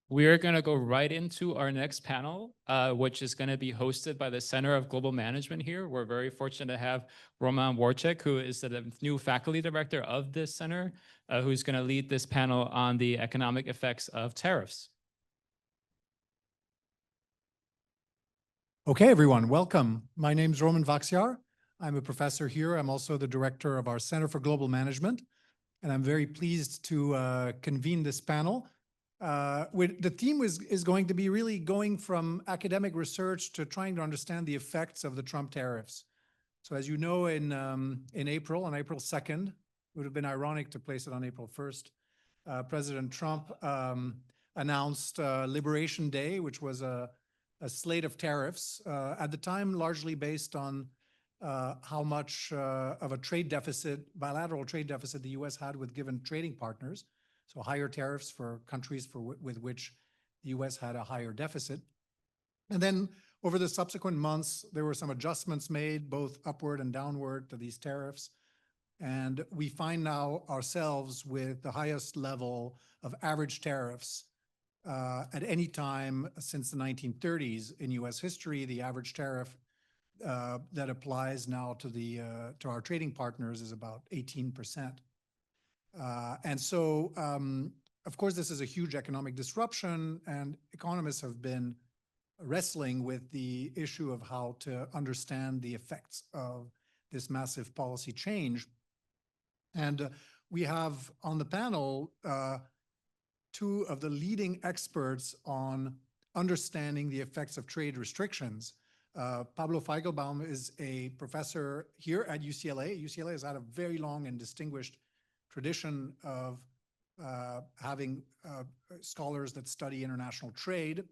We are going to go right into our next panel, which is going to be hosted by the Center of Global Management here. We're very fortunate to have Romain Wacziarg, who is the new faculty director of this center, who's going to lead this panel on the economic effects of tariffs. Okay, everyone, welcome. My name is Romain Wacziarg. I'm a professor here. I'm also the director of our Center for Global Management, and I'm very pleased to convene this panel. The theme is going to be really going from academic research to trying to understand the effects of the Trump tariffs. So as you know, on April 2nd, it would have been ironic to place it on April 1st, President Trump announced Liberation Day, which was a slate of tariffs, at the time largely based on how much of a trade deficit, bilateral trade deficit, the U.S. had with given trading partners. So higher tariffs for countries with which the U.S. had a higher deficit. And then over the subsequent months, there were some adjustments made, both upward and downward, to these tariffs. And we find now ourselves with the highest level of average tariffs at any time since the 1930s in U.S. history. The average tariff that applies now to our trading partners is about 18%. And so, of course, this is a huge economic disruption, and economists have been wrestling with the issue of how to understand the effects of this massive policy change. And we have on the panel two of the leading experts on understanding the effects of trade restrictions. Pablo Fajgelbaum is a professor here at UCLA. UCLA has had a very long and distinguished tradition of having scholars that study international trade.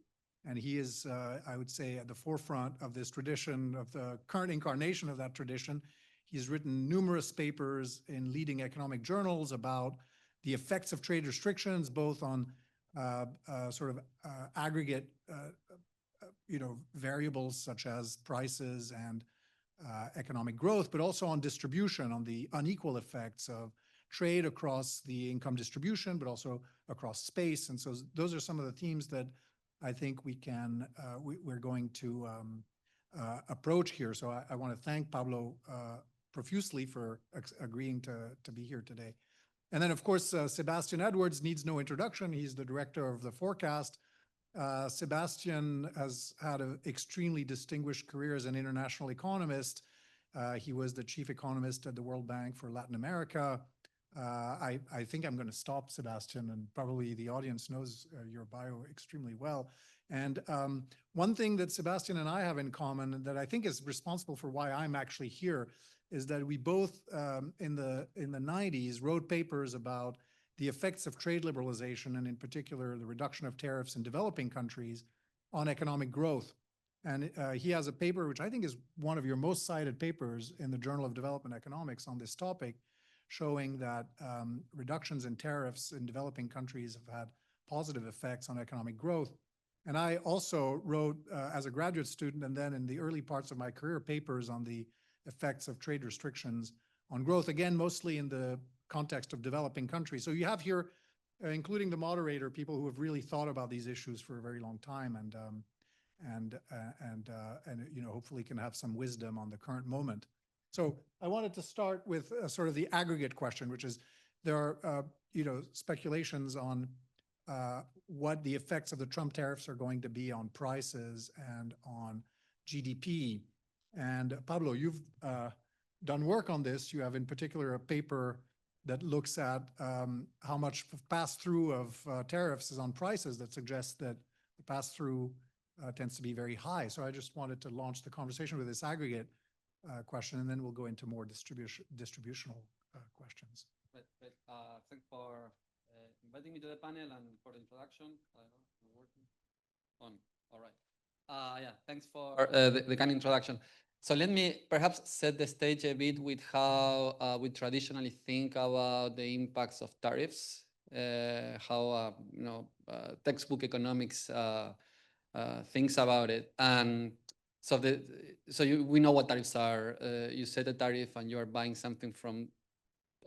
And he is, I would say, at the forefront of this tradition, of the current incarnation of that tradition. He's written numerous papers in leading economic journals about the effects of trade restrictions, both on aggregate variables such as prices and economic growth, but also on distribution, on the unequal effects of trade across the income distribution, but also across space. And so those are some of the themes that I think we're going to approach here. So I want to thank Pablo profusely for agreeing to be here today. And then, of course, Sebastian Edwards needs no introduction. He's the director of the Forecast. Sebastian has had an extremely distinguished career as an international economist. He was the chief economist at the World Bank for Latin America. I think I'm going to stop, Sebastian, and probably the audience knows your bio extremely well. And one thing that Sebastian and I have in common, and that I think is responsible for why I'm actually here, is that we both, in the 90s, wrote papers about the effects of trade liberalization, and in particular, the reduction of tariffs in developing countries on economic growth. And he has a paper, which I think is one of your most cited papers in the Journal of Development Economics on this topic, showing that reductions in tariffs in developing countries have had positive effects on economic growth. And I also wrote, as a graduate student, and then in the early parts of my career, papers on the effects of trade restrictions on growth, again, mostly in the context of developing countries. So you have here, including the moderator, people who have really thought about these issues for a very long time, and hopefully can have some wisdom on the current moment. So I wanted to start with sort of the aggregate question, which is there are speculations on what the effects of the Trump tariffs are going to be on prices and on GDP. And Pablo, you've done work on this. You have in particular a paper that looks at how much pass-through of tariffs is on prices that suggests that the pass-through tends to be very high. So I just wanted to launch the conversation with this aggregate question, and then we'll go into more distributional questions. Thanks for inviting me to the panel and for the introduction. All right. Yeah, thanks for the kind introduction. So let me perhaps set the stage a bit with how we traditionally think about the impacts of tariffs, how textbook economics thinks about it. And we know what tariffs are. You set a tariff and you are buying something from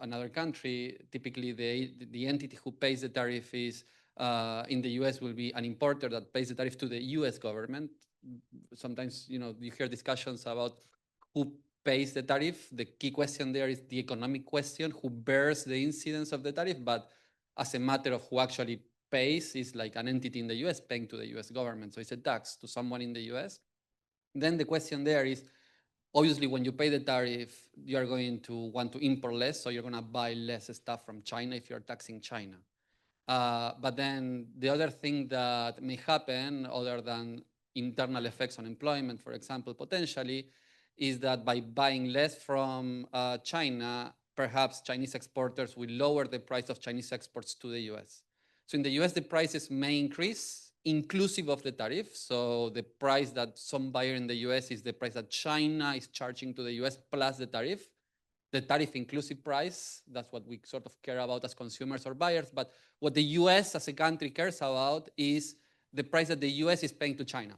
another country. Typically, the entity who pays the tariff is in the US will be an importer that pays the tariff to the US government. Sometimes, you hear discussions about who pays the tariff. The key question there is the economic question, who bears the incidence of the tariff, but as a matter of who actually pays is like an entity in the US paying to the US government. So it's a tax to someone in the US. Then the question there is, obviously, when you pay the tariff, you are going to want to import less, so you're going to buy less stuff from China if you're taxing China. But then the other thing that may happen, other than internal effects on employment, for example, potentially, is that by buying less from China, perhaps Chinese exporters will lower the price of Chinese exports to the US. So in the US, the prices may increase, inclusive of the tariff. So the price that some buyer in the US is the price that China is charging to the US plus the tariff. The tariff inclusive price, that's what we sort of care about as consumers or buyers. But what the US as a country cares about is the price that the US is paying to China.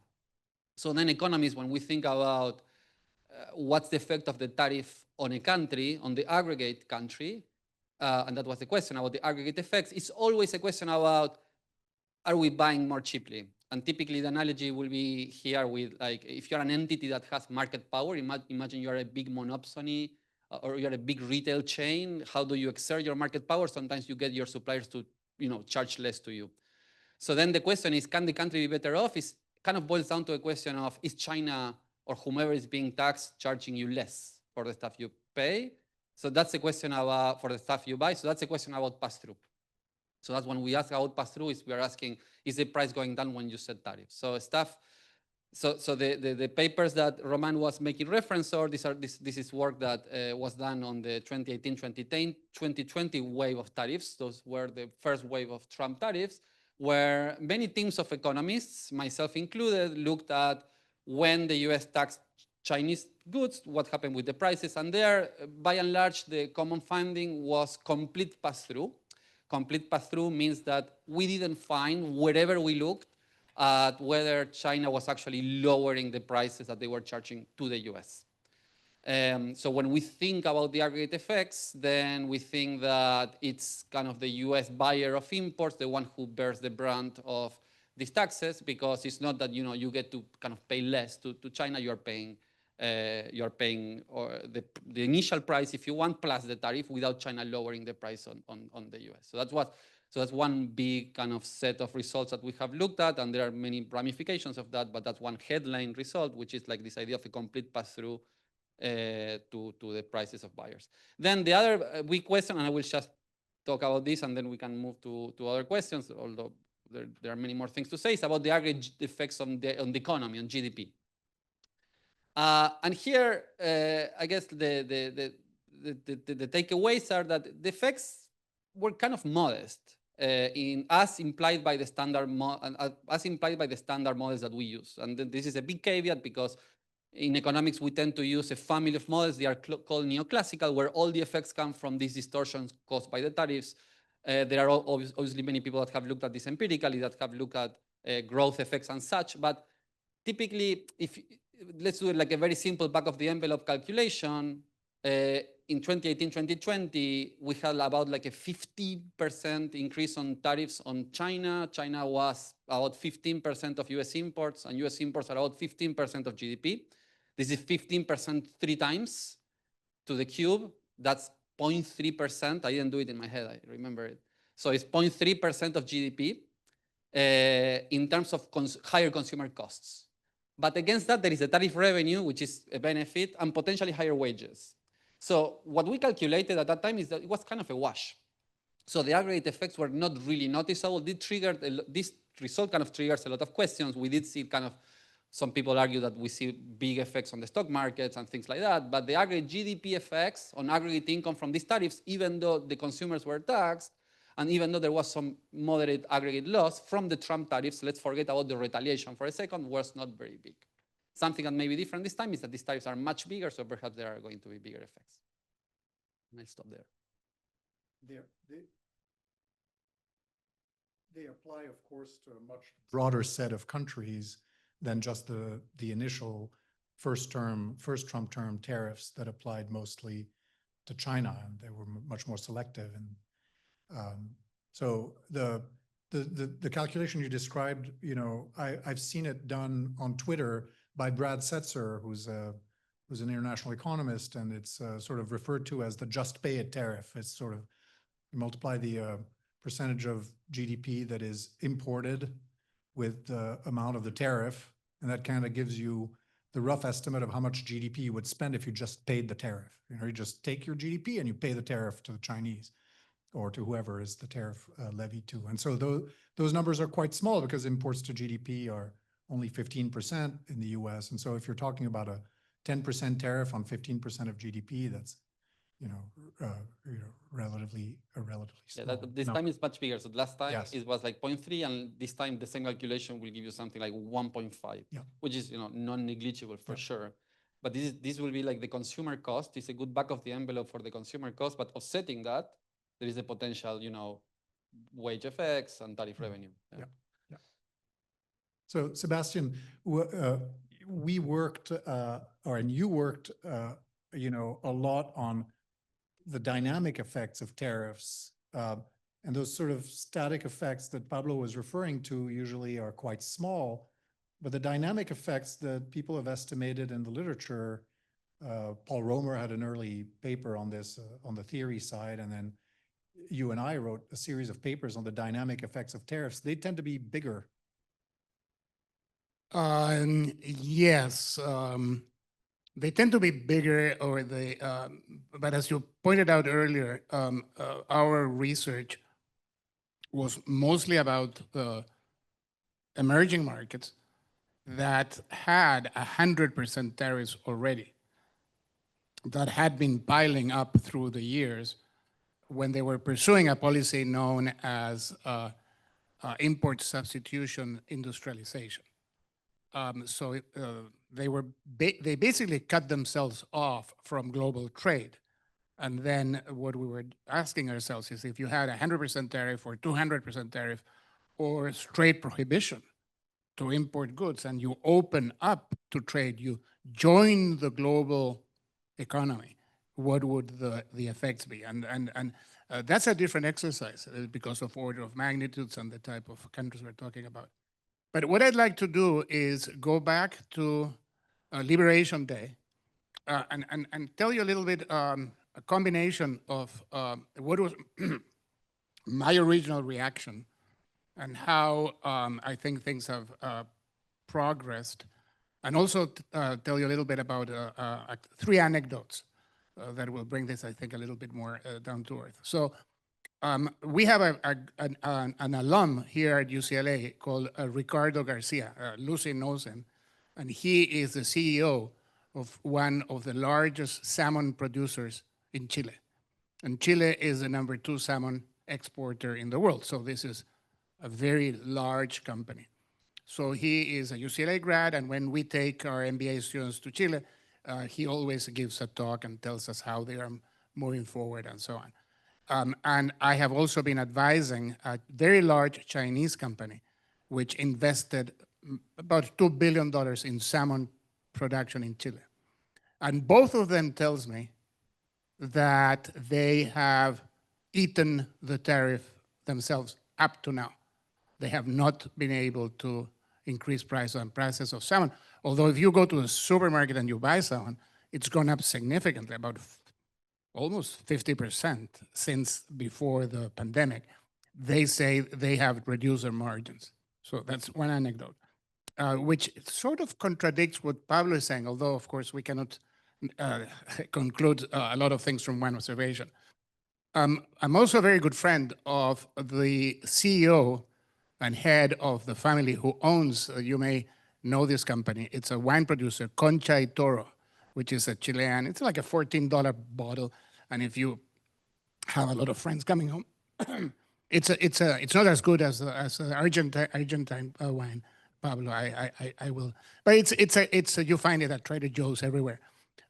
So then economists, when we think about what's the effect of the tariff on a country, on the aggregate country, and that was the question about the aggregate effects, it's always a question about, are we buying more cheaply? And typically the analogy will be here with, like, if you're an entity that has market power, imagine you're a big monopoly or you're a big retail chain. How do you exert your market power? Sometimes you get your suppliers to charge less to you. So then the question is, can the country be better off? It kind of boils down to a question of, is China or whomever is being taxed charging you less for the stuff you pay? So that's a question about for the stuff you buy. So that's a question about pass-through. So that's when we ask about pass-through, is we are asking, is the price going down when you set tariffs? So the papers that Romain was making reference to, this is work that was done on the 2018, 2010, 2020 wave of tariffs. Those were the first wave of Trump tariffs, where many teams of economists, myself included, looked at when the US taxed Chinese goods, what happened with the prices. And there, by and large, the common finding was complete pass-through. Complete pass-through means that we didn't find, wherever we looked, at whether China was actually lowering the prices that they were charging to the US. So when we think about the aggregate effects, then we think that it's kind of the US buyer of imports, the one who bears the brunt of these taxes, because it's not that you get to kind of pay less to China. You're paying or the initial price, if you want, plus the tariff, without China lowering the price on the US. So that's one big kind of set of results that we have looked at, and there are many ramifications of that, but that's one headline result, which is like this idea of a complete pass-through to the prices of buyers. Then the other big question, and I will just talk about this, and then we can move to other questions, although there are many more things to say, is about the aggregate effects on the economy, on GDP. And here, I guess the takeaways are that the effects were kind of modest, as implied by the standard models that we use. And this is a big caveat, because in economics we tend to use a family of models. They are called neoclassical, where all the effects come from these distortions caused by the tariffs. There are obviously many people that have looked at this empirically, that have looked at growth effects and such. But typically, let's do it like a very simple back of the envelope calculation. In 2018, 2020, we had about like a 50% increase on tariffs on China. China was about 15% of US imports, and US imports are about 15% of GDP. This is 15% 3 times to the cube. That's 0.3%. I didn't do it in my head, I remember it. So it's 0.3% of GDP in terms of higher consumer costs. But against that, there is a tariff revenue, which is a benefit, and potentially higher wages. So what we calculated at that time is that it was kind of a wash. So the aggregate effects were not really noticeable. This result kind of triggers a lot of questions. We did see kind of, some people argue that we see big effects on the stock markets and things like that. But the aggregate GDP effects on aggregate income from these tariffs, even though the consumers were taxed, and even though there was some moderate aggregate loss from the Trump tariffs, let's forget about the retaliation for a second, was not very big. Something that may be different this time is that these tariffs are much bigger, so perhaps there are going to be bigger effects. And I stop there. They apply, of course, to a much broader set of countries than just the initial first Trump term tariffs that applied mostly to China, and they were much more selective. And so The calculation you described, you know, I've seen it done on Twitter by Brad Setzer, who's an international economist, and it's sort of referred to as the just pay it tariff. It's sort of you multiply the percentage of GDP that is imported with the amount of the tariff, and that kind of gives you the rough estimate of how much GDP you would spend if you just paid the tariff. You know, you just take your GDP and you pay the tariff to the Chinese or to whoever is the tariff levied to. And so those numbers are quite small because imports to GDP are only 15% in the US. And so if you're talking about a 10% tariff on 15% of GDP, that's, relatively Yeah, small. this time is much bigger. So last time Yes. it was like 0.3, and this time the same calculation will give you something like 1.5, Yeah. which is non-negligible for Yeah. sure. But this will be like the consumer cost. It's a good back of the envelope for the consumer cost, but offsetting that, there is a potential, wage effects and tariff revenue. Yeah. So Sebastian, we worked, and you worked, a lot on the dynamic effects of tariffs. And those sort of static effects that Pablo was referring to usually are quite small, but the dynamic effects that people have estimated in the literature, Paul Romer had an early paper on this, on the theory side, and then you and I wrote a series of papers on the dynamic effects of tariffs. They tend to be bigger. Yes, they tend to be bigger, but as you pointed out earlier, our research was mostly about emerging markets that had 100% tariffs already, that had been piling up through the years when they were pursuing a policy known as import substitution industrialization. So they basically cut themselves off from global trade. And then what we were asking ourselves is if you had 100% tariff or 200% tariff or straight prohibition to import goods and you open up to trade, you join the global economy, what would the effects be? And that's a different exercise because of order of magnitudes and the type of countries we're talking about. But what I'd like to do is go back to Liberation Day and tell you a little bit a combination of what was my original reaction and how I think things have progressed, and also tell you a little bit about 3 anecdotes that will bring this, I think, a little bit more down to earth. So we have an alum here at UCLA called Ricardo Garcia. Lucy knows him, and he is the CEO of one of the largest salmon producers in Chile. And Chile is the #2 salmon exporter in the world. So this is a very large company. So he is a UCLA grad, and when we take our MBA students to Chile, he always gives a talk and tells us how they are moving forward and so on. And I have also been advising a very large Chinese company, which invested about $2 billion in salmon production in Chile. And both of them tells me that they have eaten the tariff themselves up to now. They have not been able to increase prices of salmon. Although if you go to the supermarket and you buy salmon, it's gone up significantly, about almost 50% since before the pandemic. They say they have reduced their margins. So that's one anecdote, which sort of contradicts what Pablo is saying, although of course we cannot conclude a lot of things from one observation. I'm also a very good friend of the CEO and head of the family who owns, you may know this company, it's a wine producer, Concha y Toro, which is a Chilean, it's like a $14 bottle. And if you have a lot of friends coming home, it's not as good as Argentine wine, Pablo. I will, but it's you find it at Trader Joe's everywhere.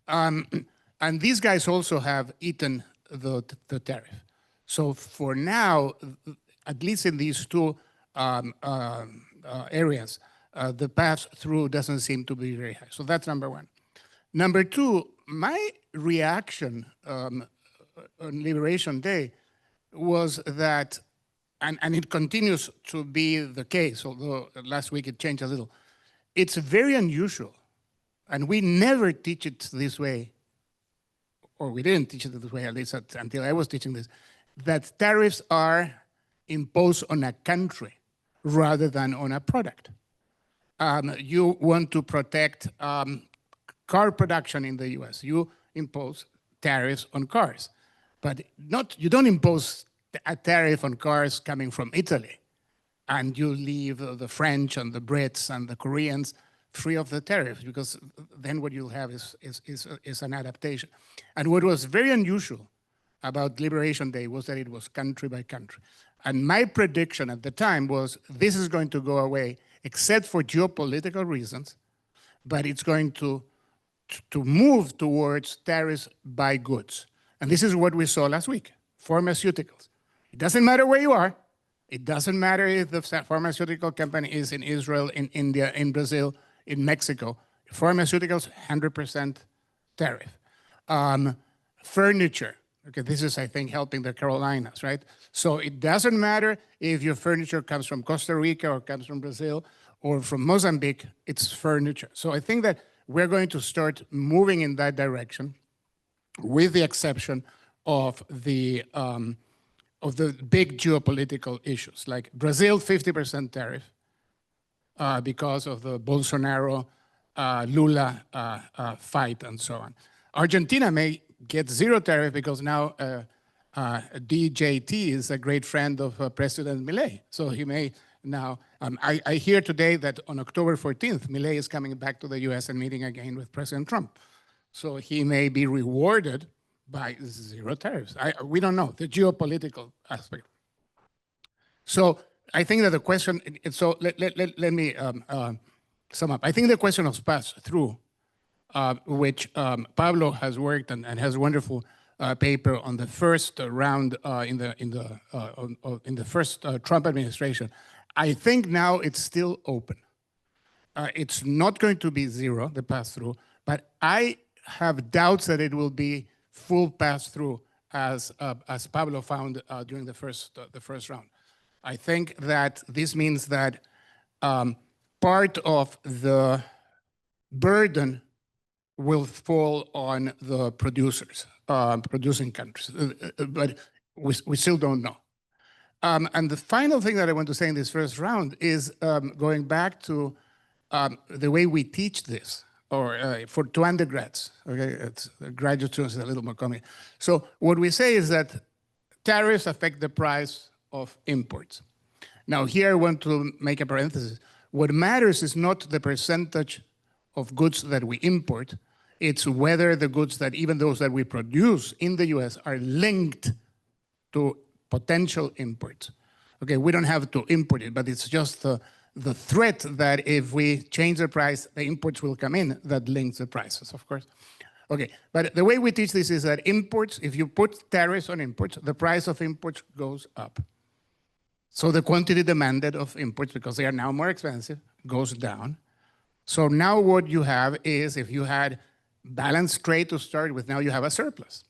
And these guys also have eaten the tariff. So for now, at least in these 2 areas, the path through doesn't seem to be very high. So that's number 1. Number 2, my reaction on Liberation Day was that and it continues to be the case, although last week it changed a little. It's very unusual, and we never teach it this way, or we didn't teach it this way, at least until I was teaching this, that tariffs are imposed on a country rather than on a product. You want to protect car production in the US. You impose tariffs on cars, but you don't impose a tariff on cars coming from Italy, and you leave the French and the Brits and the Koreans free of the tariff, because then what you'll have is an adaptation. And what was very unusual about Liberation Day was that it was country by country. And my prediction at the time was this is going to go away except for geopolitical reasons, but it's going to move towards tariffs by goods. And this is what we saw last week, pharmaceuticals. It doesn't matter where you are. It doesn't matter if the pharmaceutical company is in Israel, in India, in Brazil, in Mexico. Pharmaceuticals, 100% tariff. Furniture, okay, this is, I think, helping the Carolinas, right? So it doesn't matter if your furniture comes from Costa Rica or comes from Brazil or from Mozambique, it's furniture. So I think that we're going to start moving in that direction, with the exception of the big geopolitical issues, like Brazil, 50% tariff because of the Bolsonaro Lula fight and so on. Argentina may get zero tariff because now DJT is a great friend of President Milei. So he may now, I hear today that on October 14th, Milei is coming back to the US and meeting again with President Trump. So he may be rewarded by zero tariffs. We don't know, the geopolitical aspect. So I think that the question, so let me sum up. I think the question of pass-through, which Pablo has worked and has a wonderful paper on the first round in the first Trump administration. I think now it's still open. It's not going to be zero, the pass-through, but I have doubts that it will be full pass-through as Pablo found during the first round. I think that this means that part of the burden will fall on the producers, producing countries, but we still don't know. And the final thing that I want to say in this first round is going back to the way we teach this, or to undergrads, okay? It's graduate students is a little more common. So what we say is that tariffs affect the price of imports. Now here I want to make a parenthesis. What matters is not the percentage of goods that we import, it's whether the goods that, even those that we produce in the US, are linked to potential imports. Okay, we don't have to import it, but it's just the threat that if we change the price, the imports will come in that links the prices, of course. Okay, but the way we teach this is that imports, if you put tariffs on imports, the price of imports goes up. So the quantity demanded of imports, because they are now more expensive, goes down. So now what you have is, if you had balanced trade to start with, now you have a surplus.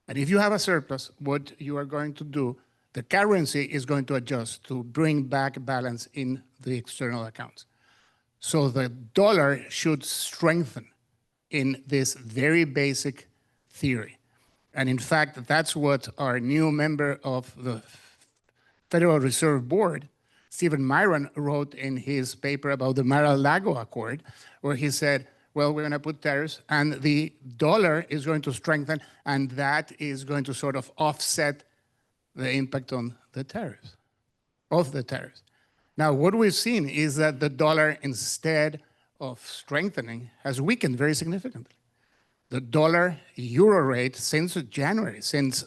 And if you have a surplus, what you are going to do, the currency is going to adjust to bring back balance in the external accounts. So the dollar should strengthen in this very basic theory. And in fact, that's what our new member of the Federal Reserve Board, Stephen Myron, wrote in his paper about the Mar-a-Lago Accord, where he said, well, we're going to put tariffs, and the dollar is going to strengthen, and that is going to sort of offset the impact on the tariffs, of the tariffs. Now, what we've seen is that the dollar, instead of strengthening, has weakened very significantly. The dollar-euro rate since January, since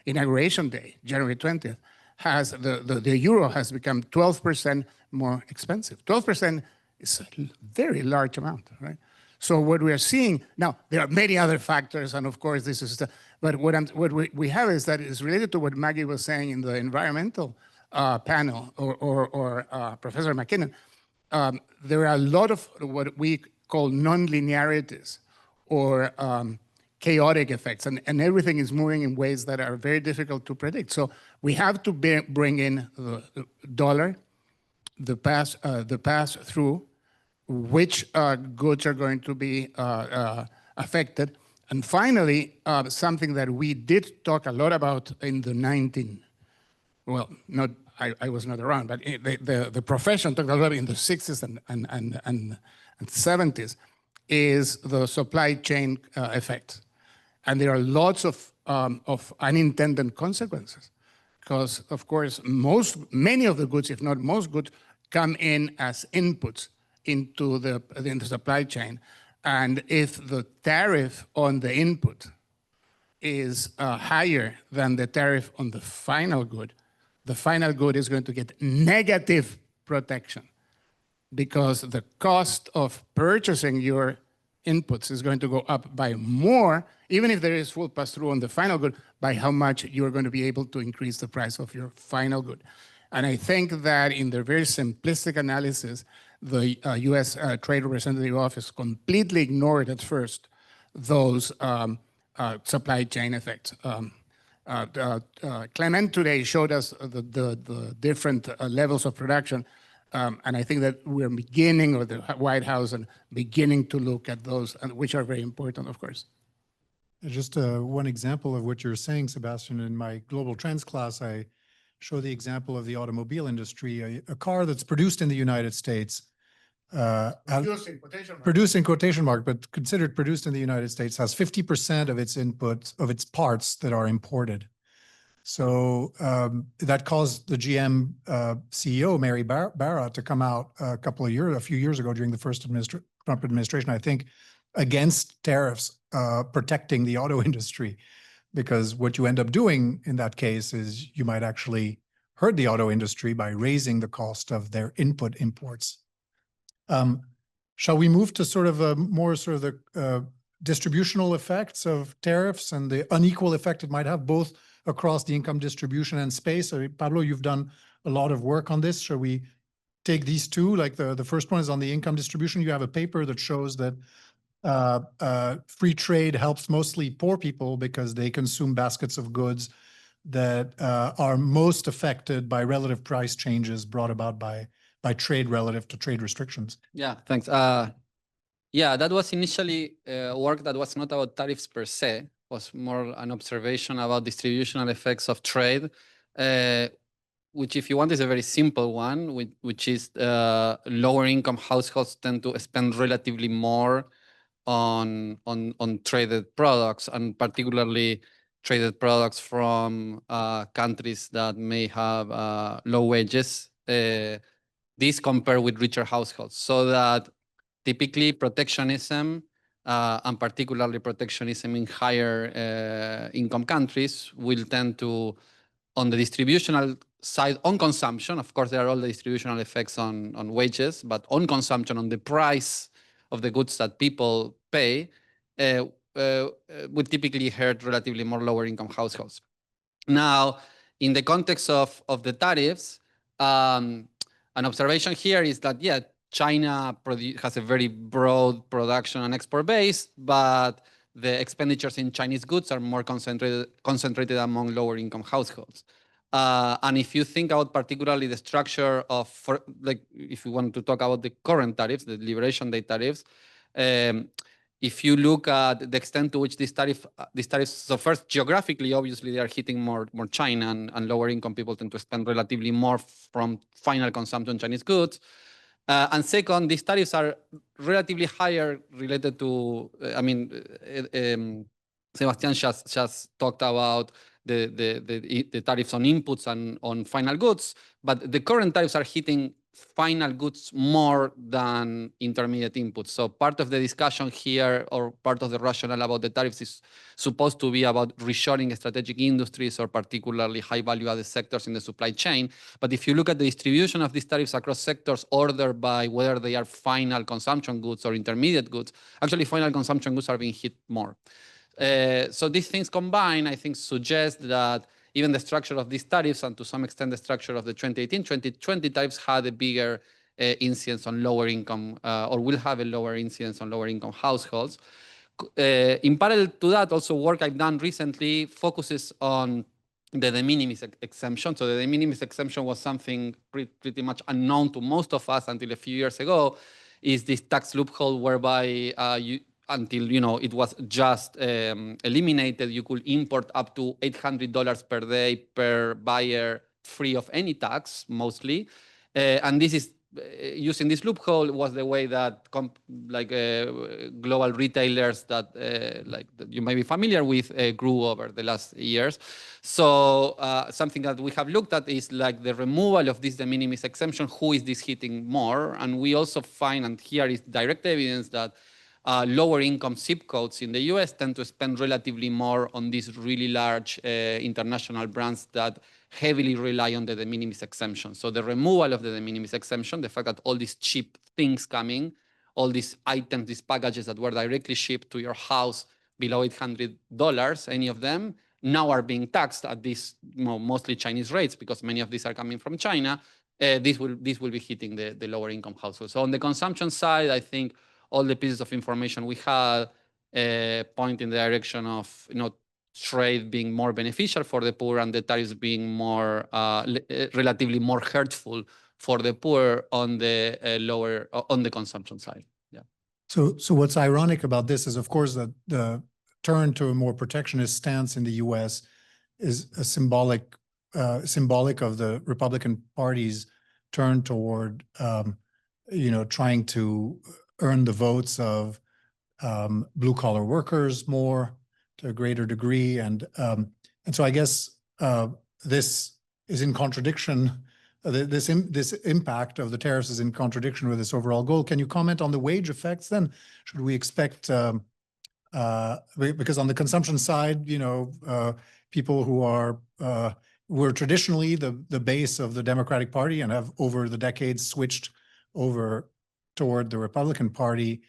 Inauguration Day, January 20th, has the euro has become 12% more expensive. 12% is a very large amount, right? So what we are seeing, now there are many other factors, and of course this is, but what we have is that it's related to what Maggie was saying in the environmental panel, or Professor McKinnon. There are a lot of what we call non-linearities, or chaotic effects, and everything is moving in ways that are very difficult to predict. So we have to bring in the dollar, the pass through, which goods are going to be affected, and finally, something that we did talk a lot about in the I was not around, but the profession talked a lot in the 60s and 70s, is the supply chain effect. And there are lots of unintended consequences, because of course, many of the goods, if not most goods, come in as inputs into the supply chain. And if the tariff on the input is higher than the tariff on the final good is going to get negative protection, because the cost of purchasing your inputs is going to go up by more, even if there is full pass-through on the final good, by how much you're going to be able to increase the price of your final good. And I think that in their very simplistic analysis, the US Trade Representative Office completely ignored at first those supply chain effects. Clement today showed us the different levels of production, and I think that we're beginning, or the White House, and beginning to look at those, which are very important, of course. Just one example of what you're saying, Sebastian. In my global trends class, I show the example of the automobile industry. A car that's produced in the United States, produced in quotation mark, but considered produced in the United States, has 50% of its inputs, of its parts, that are imported. So that caused the GM CEO, Mary Barra, to come out a few years ago during the first Trump administration, I think, against tariffs protecting the auto industry. Because what you end up doing in that case is you might actually hurt the auto industry by raising the cost of their input imports. Shall we move to sort of the distributional effects of tariffs and the unequal effect it might have both across the income distribution and space? Pablo, you've done a lot of work on this. Shall we take these two? Like the first one is on the income distribution. You have a paper that shows that free trade helps mostly poor people because they consume baskets of goods that are most affected by relative price changes brought about by trade relative to trade restrictions. Yeah, thanks. Yeah, that was initially work that was not about tariffs per se, was more an observation about distributional effects of trade, which, if you want, is a very simple one, which is lower income households tend to spend relatively more on traded products, and particularly traded products from countries that may have low wages. This compared with richer households, so that typically protectionism, and particularly protectionism in higher income countries, will tend to, on the distributional side, on consumption, of course, there are all the distributional effects on wages, but on consumption, on the price of the goods that people pay, would typically hurt relatively more lower income households. Now, in the context of the tariffs, an observation here is that, yeah, China has a very broad production and export base, but the expenditures in Chinese goods are more concentrated among lower income households. And if you think about particularly the structure of, if you want to talk about the current tariffs, the Liberation Day tariffs, if you look at the extent to which these tariffs, so first, geographically, obviously, they are hitting more China, and lower income people tend to spend relatively more from final consumption Chinese goods. And second, these tariffs are relatively higher related to, Sebastian just talked about the tariffs on inputs and on final goods, but the current tariffs are hitting final goods more than intermediate inputs. So part of the discussion here, or part of the rationale about the tariffs, is supposed to be about reshoring strategic industries, or particularly high value added sectors in the supply chain. But if you look at the distribution of these tariffs across sectors ordered by whether they are final consumption goods or intermediate goods, actually final consumption goods are being hit more. So these things combined, I think, suggest that even the structure of these tariffs, and to some extent the structure of the 2018-2020 tariffs, had a bigger incidence on lower income, or will have a lower incidence on lower income households. In parallel to that, also work I've done recently focuses on the de minimis exemption. So the de minimis exemption was something pretty much unknown to most of us until a few years ago, is this tax loophole whereby until it was just eliminated, you could import up to $800 per day per buyer free of any tax, mostly. And this is using this loophole was the way that global retailers that you may be familiar with grew over the last years. So something that we have looked at is like the removal of this de minimis exemption. Who is this hitting more? And we also find, and here is direct evidence, that lower income zip codes in the US tend to spend relatively more on these really large international brands that heavily rely on the de minimis exemption. So the removal of the de minimis exemption, the fact that all these cheap things coming, all these items, these packages that were directly shipped to your house below $800, any of them, now are being taxed at these mostly Chinese rates, because many of these are coming from China. This will be hitting the lower income households. So on the consumption side, I think all the pieces of information we had point in the direction of trade being more beneficial for the poor and the tariffs being more relatively more hurtful for the poor on the on the consumption side. Yeah. So what's ironic about this is, of course, that the turn to a more protectionist stance in the U.S. is a symbolic of the Republican Party's turn toward trying to earn the votes of blue-collar workers more to a greater degree, and so I guess this is in contradiction. This impact of the tariffs is in contradiction with this overall goal. Can you comment on the wage effects then? Should we expect because on the consumption side, people who were traditionally the base of the Democratic Party and have over the decades switched over toward the Republican Party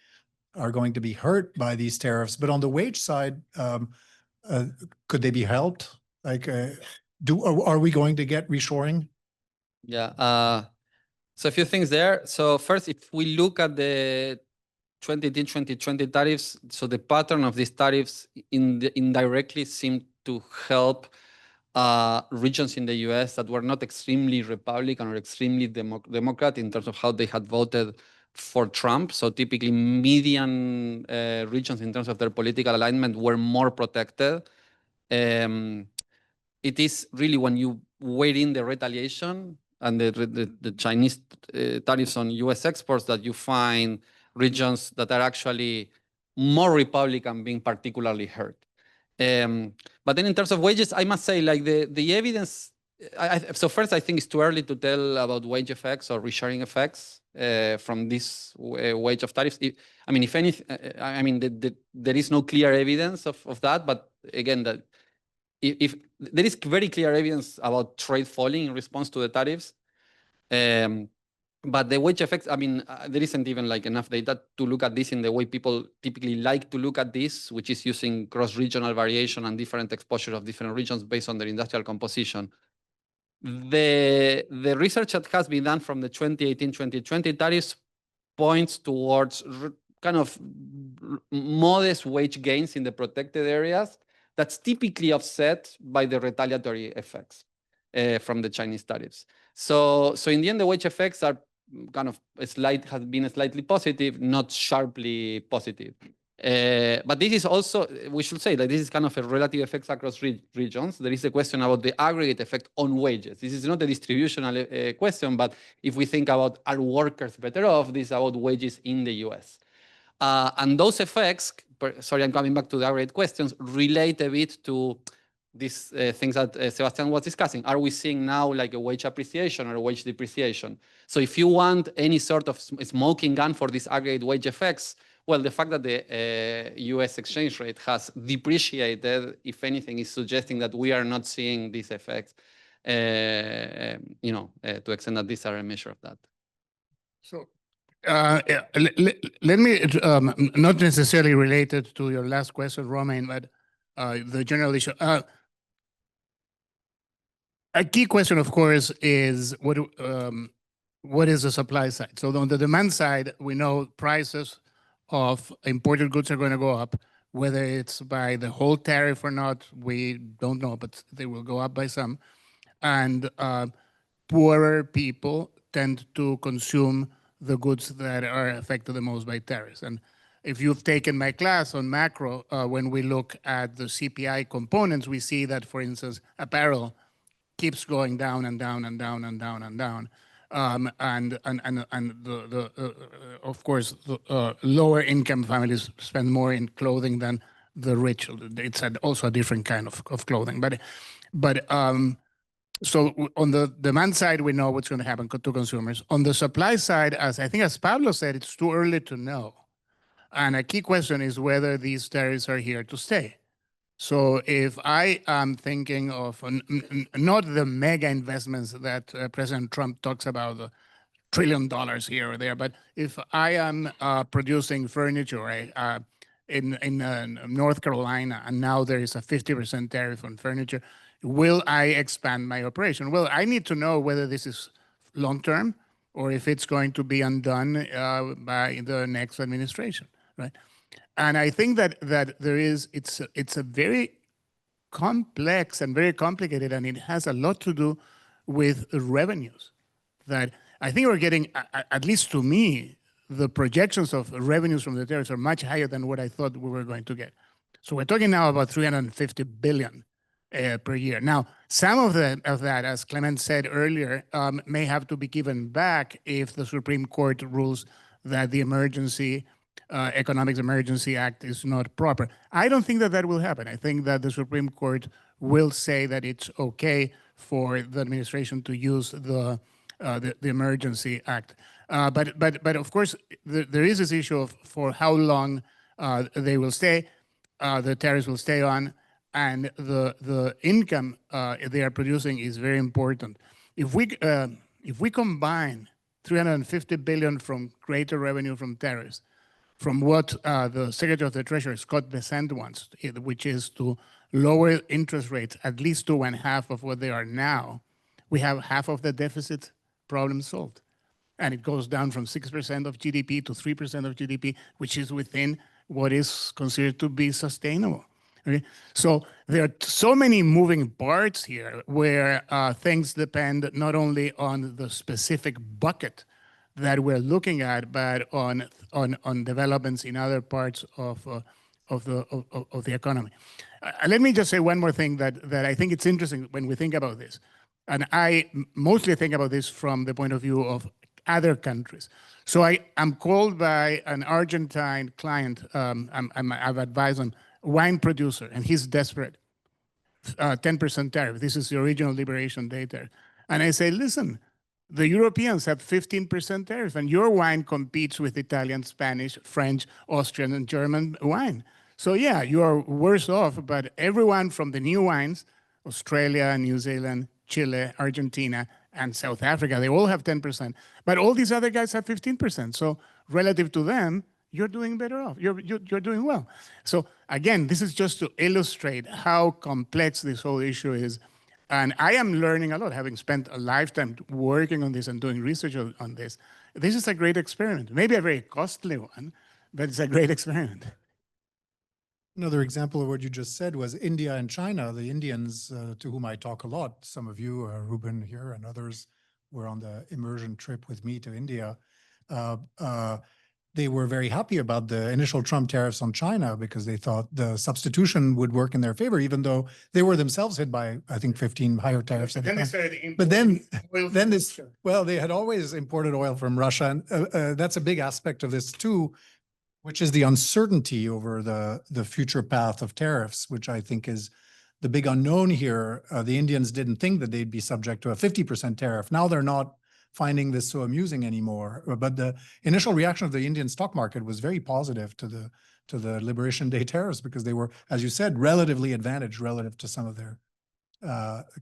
are going to be hurt by these tariffs. But on the wage side, could they be helped? Like, are we going to get reshoring? Yeah. So a few things there. So first, if we look at the 2018-2020 tariffs, so the pattern of these tariffs indirectly seemed to help regions in the US that were not extremely Republican or extremely Democrat in terms of how they had voted for Trump. So typically median regions in terms of their political alignment were more protected. It is really when you weigh in the retaliation and the Chinese tariffs on US exports that you find regions that are actually more Republican being particularly hurt. But then in terms of wages, I must say, like the evidence, so first I think it's too early to tell about wage effects or reshoring effects from this wage of tariffs. I mean, if anything, there is no clear evidence of that, but again, if there is very clear evidence about trade falling in response to the tariffs, but the wage effects, there isn't even like enough data to look at this in the way people typically like to look at this, which is using cross-regional variation and different exposure of different regions based on their industrial composition. The research that has been done from the 2018-2020 tariffs points towards kind of modest wage gains in the protected areas that's typically offset by the retaliatory effects from the Chinese tariffs. So in the end, the wage effects are kind of has been slightly positive, not sharply positive. But this is also, we should say that this is kind of a relative effects across regions. There is a question about the aggregate effect on wages. This is not a distributional question, but if we think about are workers better off, this is about wages in the US. And those effects, sorry, I'm coming back to the aggregate questions, relate a bit to these things that Sebastian was discussing. Are we seeing now like a wage appreciation or a wage depreciation? So if you want any sort of smoking gun for these aggregate wage effects, well, the fact that the US exchange rate has depreciated, if anything, is suggesting that we are not seeing these effects, to the extent that these are a measure of that. So let me, not necessarily related to your last question, Romain, but the general issue. A key question, of course, is what is the supply side? So on the demand side, we know prices of imported goods are going to go up Whether it's by the whole tariff or not, we don't know, but they will go up by some. And poorer people tend to consume the goods that are affected the most by tariffs. And if you've taken my class on macro, when we look at the CPI components, we see that, for instance, apparel keeps going down and down and down and down and down. Of course, the lower income families spend more in clothing than the rich. It's also a different kind of clothing. So on the demand side, we know what's going to happen to consumers. On the supply side, as Pablo said, it's too early to know. And a key question is whether these tariffs are here to stay. So if I am thinking of not the mega investments that President Trump talks about, $1 trillion here or there, but if I am producing furniture in North Carolina, and now there is a 50% tariff on furniture, will I expand my operation? Well, I need to know whether this is long-term or if it's going to be undone by the next administration, right? And I think that it's a very complex and very complicated, and it has a lot to do with revenues. That I think we're getting, at least to me, the projections of revenues from the tariffs are much higher than what I thought we were going to get. So we're talking now about 350 billion per year. Now, some of that, as Clement said earlier, may have to be given back if the Supreme Court rules that the Economics Emergency Act is not proper. I don't think that will happen. I think that the Supreme Court will say that it's okay for the administration to use the Emergency Act. But of course, there is this issue of for how long they will stay, the tariffs will stay on, and the income they are producing is very important. If we combine 350 billion from greater revenue from tariffs, from what the Secretary of the Treasury, Scott Bessent, wants, which is to lower interest rates at least to 1/2 of what they are now, we have half of the deficit problem solved. And it goes down from 6% of GDP to 3% of GDP, which is within what is considered to be sustainable. Okay? So there are so many moving parts here where things depend not only on the specific bucket that we're looking at, but on developments in other parts of the economy. Let me just say one more thing that I think it's interesting when we think about this. And I mostly think about this from the point of view of other countries. So I am called by an Argentine client. I've advised him, wine producer, and he's desperate. 10% tariff. This is the original Liberation Day tariff. And I say, listen, the Europeans have 15% tariff, and your wine competes with Italian, Spanish, French, Austrian, and German wine. So yeah, you are worse off, but everyone from the new wines, Australia, New Zealand, Chile, Argentina, and South Africa, they all have 10%. But all these other guys have 15%. So relative to them, you're doing better off. You're doing well. So again, this is just to illustrate how complex this whole issue is. And I am learning a lot, having spent a lifetime working on this and doing research on this. This is a great experiment. Maybe a very costly one, but it's a great experiment. Another example of what you just said was India and China. The Indians, to whom I talk a lot, some of you, Ruben here and others, were on the immersion trip with me to India. They were very happy about the initial Trump tariffs on China because they thought the substitution would work in their favor, even though they were themselves hit by, I think, 15 higher tariffs. But then they started but then this, well, they had always imported oil from Russia. And that's a big aspect of this too, which is the uncertainty over the future path of tariffs, which I think is the big unknown here. The Indians didn't think that they'd be subject to a 50% tariff. Now they're not finding this so amusing anymore. But the initial reaction of the Indian stock market was very positive to the Liberation Day tariffs because they were, as you said, relatively advantaged relative to some of their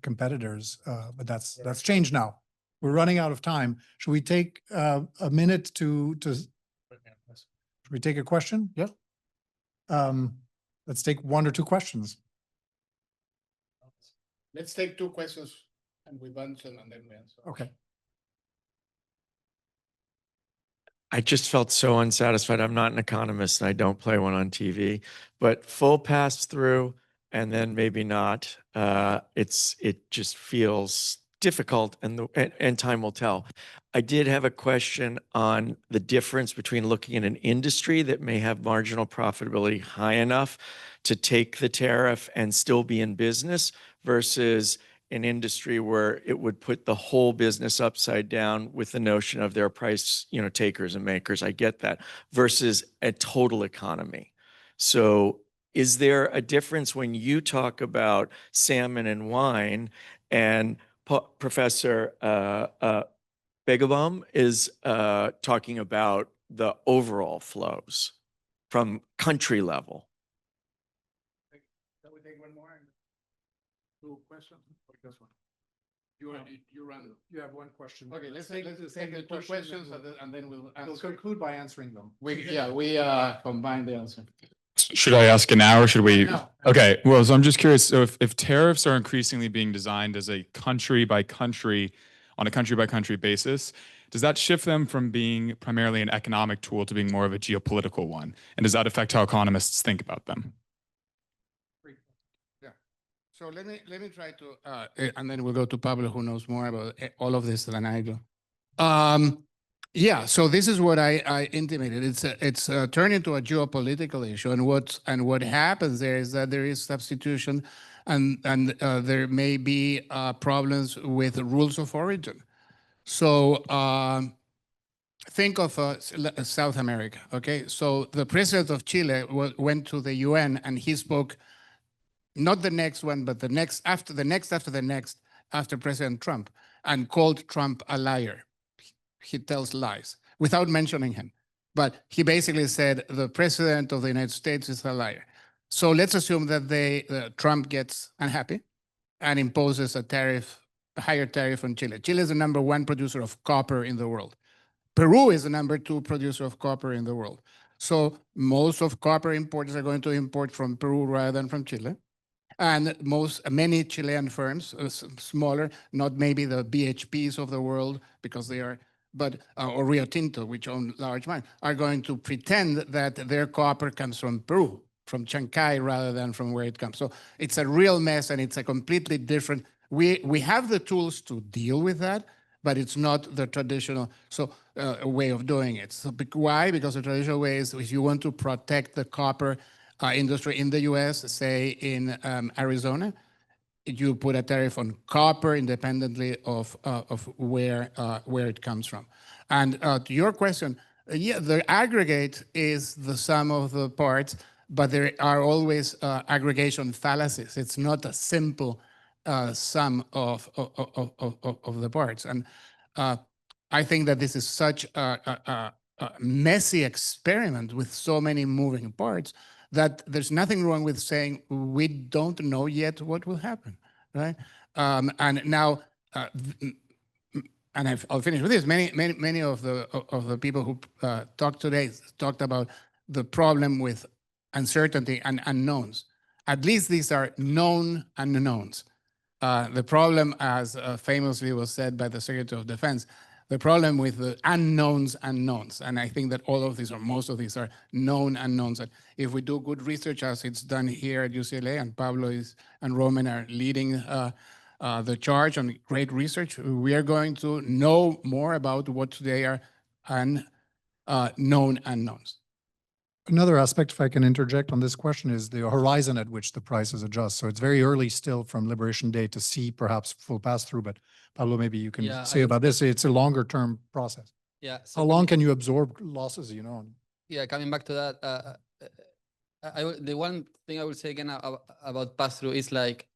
competitors. But that's changed now. We're running out of time. Should we take a minute to should we take a question? Yeah. Let's take 1 or 2 questions. Let's take 2 questions and we answer and then we answer. Okay. I just felt so unsatisfied. I'm not an economist and I don't play one on TV, but full pass through and then maybe not. It just feels difficult, and time will tell. I did have a question on the difference between looking at an industry that may have marginal profitability high enough to take the tariff and still be in business versus an industry where it would put the whole business upside down with the notion of their price, takers and makers. I get that, versus a total economy. So is there a difference when you talk about salmon and wine and Professor Fajgelbaum is talking about the overall flows from country level? Can we take one more? Two questions? This one. You run. You have one question. Okay, let's take the two questions and then we'll answer. We'll conclude by answering them. We combine the answer. Should I ask it now or should we? No. Okay, well, so I'm just curious. So if tariffs are increasingly being designed as a country by country basis, does that shift them from being primarily an economic tool to being more of a geopolitical one? And does that affect how economists think about them? Yeah. So let me try to, and then we'll go to Pablo, who knows more about all of this than I do. Yeah, so this is what I intimated. It's turned into a geopolitical issue, and what happens there is that there is substitution, and there may be problems with rules of origin. So think of South America. Okay, so the president of Chile went to the UN, and he spoke not the next one, but the next after the next after the next after President Trump, and called Trump a liar. He tells lies without mentioning him. But he basically said the president of the United States is a liar. So let's assume that Trump gets unhappy and imposes a higher tariff on Chile. Chile is the #1 producer of copper in the world. Peru is the #2 producer of copper in the world. So most of copper importers are going to import from Peru rather than from Chile. And many Chilean firms, smaller, not maybe the BHPs of the world, because they are, but or Rio Tinto, which own large mines, are going to pretend that their copper comes from Peru, from Chancay, rather than from where it comes. So it's a real mess, and it's a completely different. We have the tools to deal with that, but it's not the traditional way of doing it. So why? Because the traditional way is if you want to protect the copper industry in the U.S., say in Arizona, you put a tariff on copper independently of where it comes from. And to your question, yeah, the aggregate is the sum of the parts, but there are always aggregation fallacies. It's not a simple sum of the parts. And I think that this is such a messy experiment with so many moving parts that there's nothing wrong with saying we don't know yet what will happen, right? And now, and I'll finish with this. Many of the people who talked today talked about the problem with uncertainty and unknowns. At least these are known unknowns. The problem, as famously was said by the Secretary of Defense, the problem with the unknowns. And I think that all of these, or most of these, are known unknowns. And if we do good research, as it's done here at UCLA, and Pablo and Romain are leading the charge on great research, we are going to know more about what today are known unknowns. Another aspect, if I can interject on this question, is the horizon at which the prices adjust. So it's very early still from Liberation Day to see perhaps full pass-through, but Pablo, maybe you can say about this. It's a longer term process. Yeah. So how long can you absorb losses, Yeah, coming back to that, the one thing I would say again about pass-through is like,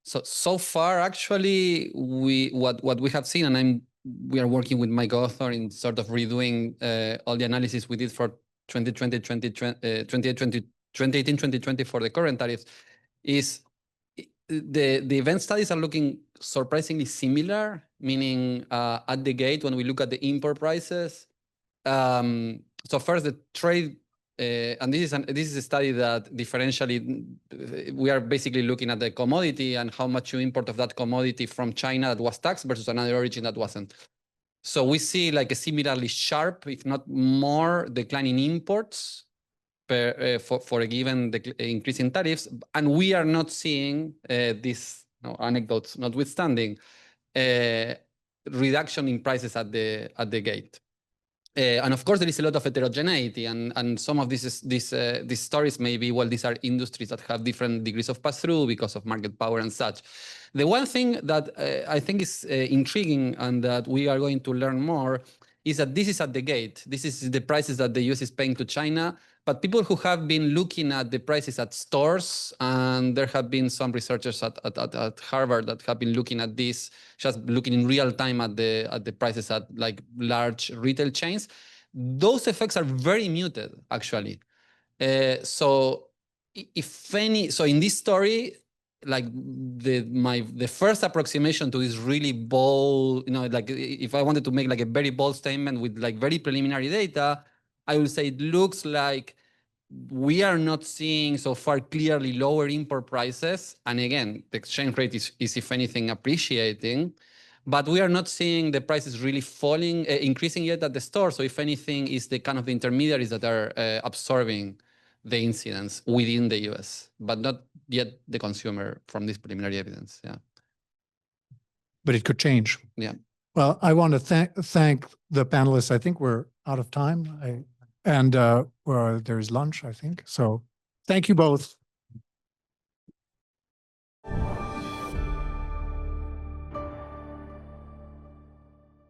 so far, actually, what we have seen, and we are working with my co-author in sort of redoing all the analysis we did for 2018, 2020 for the current tariffs, is the event studies are looking surprisingly similar, meaning at the gate when we look at the import prices. So first the trade, and this is a study that differentially, we are basically looking at the commodity and how much you import of that commodity from China that was taxed versus another origin that wasn't. So we see like a similarly sharp, if not more, decline in imports for a given increase in tariffs, and we are not seeing these anecdotes notwithstanding reduction in prices at the gate. And of course, there is a lot of heterogeneity, and some of these stories may be, well, these are industries that have different degrees of pass-through because of market power and such. The one thing that I think is intriguing and that we are going to learn more is that this is at the gate. This is the prices that the US is paying to China. But people who have been looking at the prices at stores, and there have been some researchers at Harvard that have been looking at this, just looking in real time at the prices at like large retail chains, those effects are very muted, actually. So if any, so in this story, like the first approximation to this really bold, like if I wanted to make like a very bold statement with like very preliminary data, I would say it looks like we are not seeing so far clearly lower import prices. And again, the exchange rate is if anything, appreciating. But we are not seeing the prices really falling, increasing yet at the store. So if anything, is the kind of the intermediaries that are absorbing the incidence within the US, but not yet the consumer from this preliminary evidence. Yeah. But it could change. Yeah. Well, I want to thank the panelists. I think we're out of time. And there's lunch, I think. So thank you both.